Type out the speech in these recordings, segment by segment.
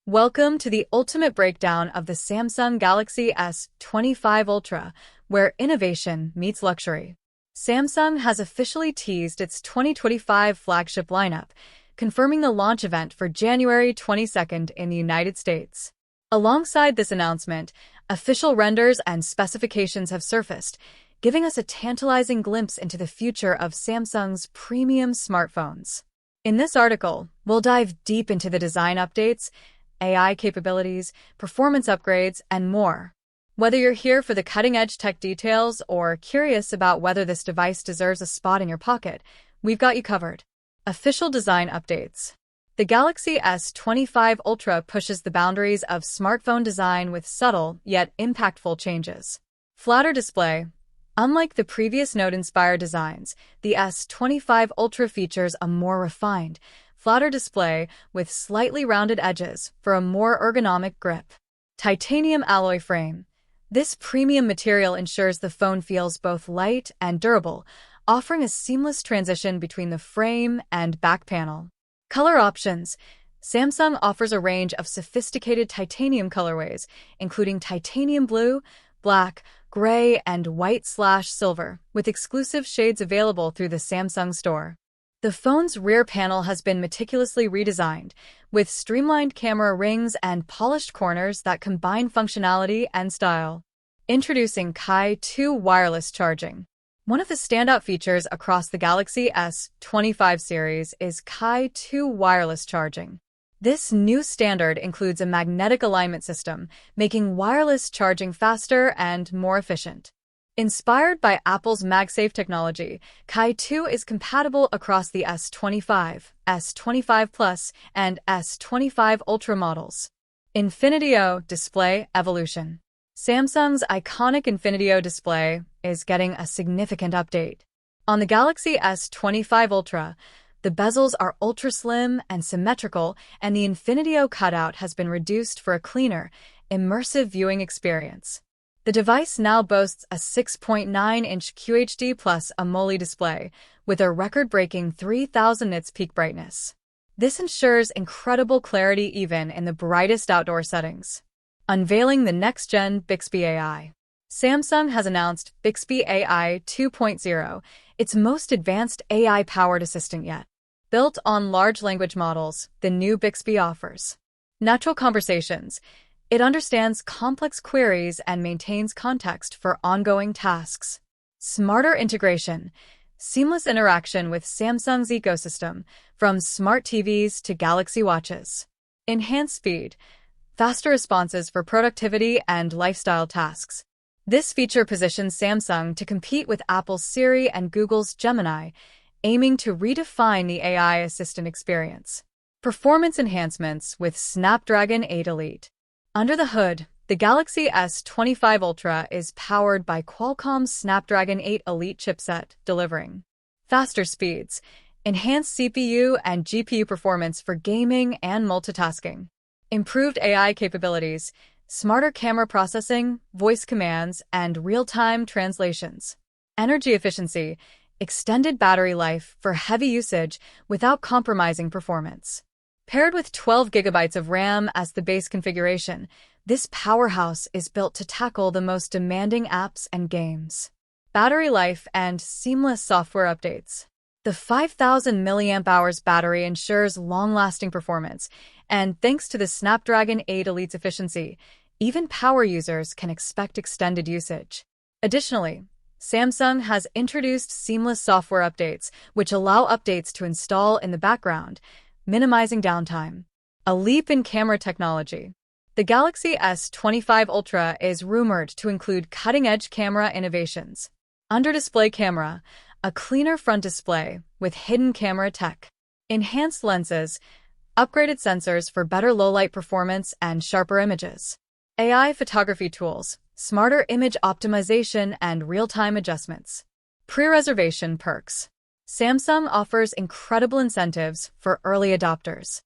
Welcome to the ultimate breakdown of the Samsung Galaxy S25 Ultra, where innovation meets luxury. Samsung has officially teased its 2025 flagship lineup, confirming the launch event for January 22nd in the United States. Alongside this announcement, official renders and specifications have surfaced, giving us a tantalizing glimpse into the future of Samsung's premium smartphones. In this article, we'll dive deep into the design updates, AI capabilities, performance upgrades, and more. Whether you're here for the cutting-edge tech details or curious about whether this device deserves a spot in your pocket, we've got you covered. Official design updates. The Galaxy S25 Ultra pushes the boundaries of smartphone design with subtle yet impactful changes. Flatter display. Unlike the previous Note-inspired designs, the S25 Ultra features a more refined, flatter display with slightly rounded edges for a more ergonomic grip. Titanium alloy frame. This premium material ensures the phone feels both light and durable, offering a seamless transition between the frame and back panel. Color options. Samsung offers a range of sophisticated titanium colorways, including titanium blue, black, gray, and white/silver, with exclusive shades available through the Samsung Store. The phone's rear panel has been meticulously redesigned, with streamlined camera rings and polished corners that combine functionality and style. Introducing Qi2 wireless charging. One of the standout features across the Galaxy S25 series is Qi2 wireless charging. This new standard includes a magnetic alignment system, making wireless charging faster and more efficient. Inspired by Apple's MagSafe technology, Qi2 is compatible across the S25, S25 Plus, and S25 Ultra models. Infinity-O display evolution. Samsung's iconic Infinity-O display is getting a significant update. On the Galaxy S25 Ultra, the bezels are ultra-slim and symmetrical, and the Infinity-O cutout has been reduced for a cleaner, immersive viewing experience. The device now boasts a 6.9-inch QHD Plus AMOLED display, with a record-breaking 3000 nits peak brightness. This ensures incredible clarity even in the brightest outdoor settings. Unveiling the next-gen Bixby AI. Samsung has announced Bixby AI 2.0, its most advanced AI-powered assistant yet. Built on large language models, the new Bixby offers natural conversations. It understands complex queries and maintains context for ongoing tasks. Smarter integration. Seamless interaction with Samsung's ecosystem, from smart TVs to Galaxy Watches. Enhanced speed. Faster responses for productivity and lifestyle tasks. This feature positions Samsung to compete with Apple's Siri and Google's Gemini, aiming to redefine the AI assistant experience. Performance enhancements with Snapdragon 8 Elite. Under the hood, the Galaxy S25 Ultra is powered by Qualcomm's Snapdragon 8 Elite chipset, delivering faster speeds, enhanced CPU and GPU performance for gaming and multitasking, improved AI capabilities, smarter camera processing, voice commands, and real-time translations. Energy efficiency. Extended battery life for heavy usage without compromising performance. Paired with 12 gigabytes of RAM as the base configuration, this powerhouse is built to tackle the most demanding apps and games. Battery life and seamless software updates. The 5000 mAh battery ensures long-lasting performance, and thanks to the Snapdragon 8 Elite's efficiency, even power users can expect extended usage. Additionally, Samsung has introduced seamless software updates, which allow updates to install in the background, minimizing downtime. A leap in camera technology. The Galaxy S25 Ultra is rumored to include cutting-edge camera innovations. Under-display camera, a cleaner front display with hidden camera tech. Enhanced lenses, upgraded sensors for better low-light performance and sharper images. AI photography tools, smarter image optimization, and real-time adjustments. Pre-reservation perks. Samsung offers incredible incentives for early adopters.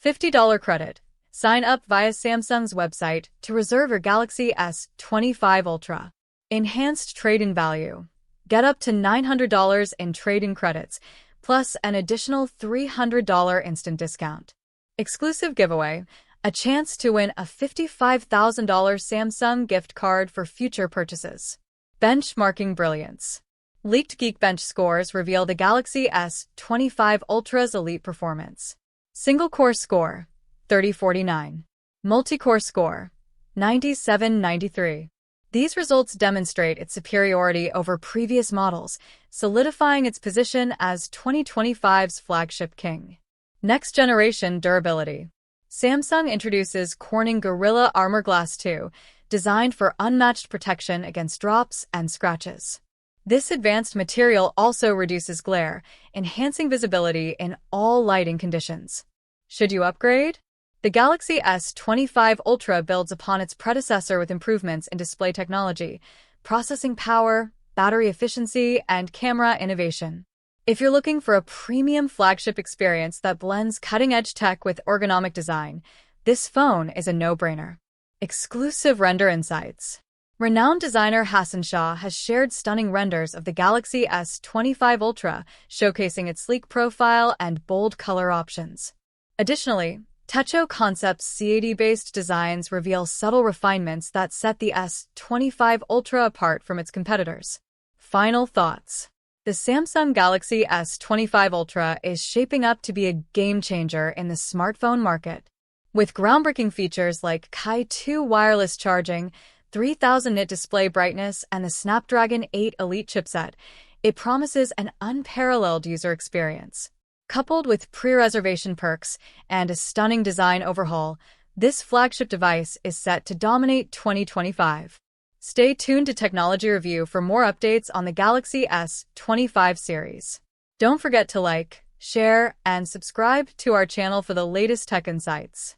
$50 credit. Sign up via Samsung's website to reserve your Galaxy S25 Ultra. Enhanced trade-in value. Get up to $900 in trade-in credits, plus an additional $300 instant discount. Exclusive giveaway. a chance to win a $55,000 Samsung gift card for future purchases. Benchmarking brilliance. Leaked Geekbench scores reveal the Galaxy S25 Ultra's elite performance. Single-core score, 3049. Multi-core score, 9793. These results demonstrate its superiority over previous models, solidifying its position as 2025's flagship king. Next-generation durability. Samsung introduces Corning Gorilla Armor Glass 2, designed for unmatched protection against drops and scratches. This advanced material also reduces glare, enhancing visibility in all lighting conditions. Should you upgrade? The Galaxy S25 Ultra builds upon its predecessor with improvements in display technology, processing power, battery efficiency, and camera innovation. If you're looking for a premium flagship experience that blends cutting-edge tech with ergonomic design, this phone is a no-brainer. Exclusive render insights. Renowned designer Hassan Shah has shared stunning renders of the Galaxy S25 Ultra, showcasing its sleek profile and bold color options. Additionally, Techo Concepts' C80-based designs reveal subtle refinements that set the S25 Ultra apart from its competitors. Final thoughts. The Samsung Galaxy S25 Ultra is shaping up to be a game-changer in the smartphone market. With groundbreaking features like Ki-2 wireless charging, 3000 nit display brightness, and the Snapdragon 8 Elite chipset, it promises an unparalleled user experience. Coupled with pre-reservation perks and a stunning design overhaul, this flagship device is set to dominate 2025. Stay tuned to Technology Review for more updates on the Galaxy S25 series. Don't forget to like, share, and subscribe to our channel for the latest tech insights.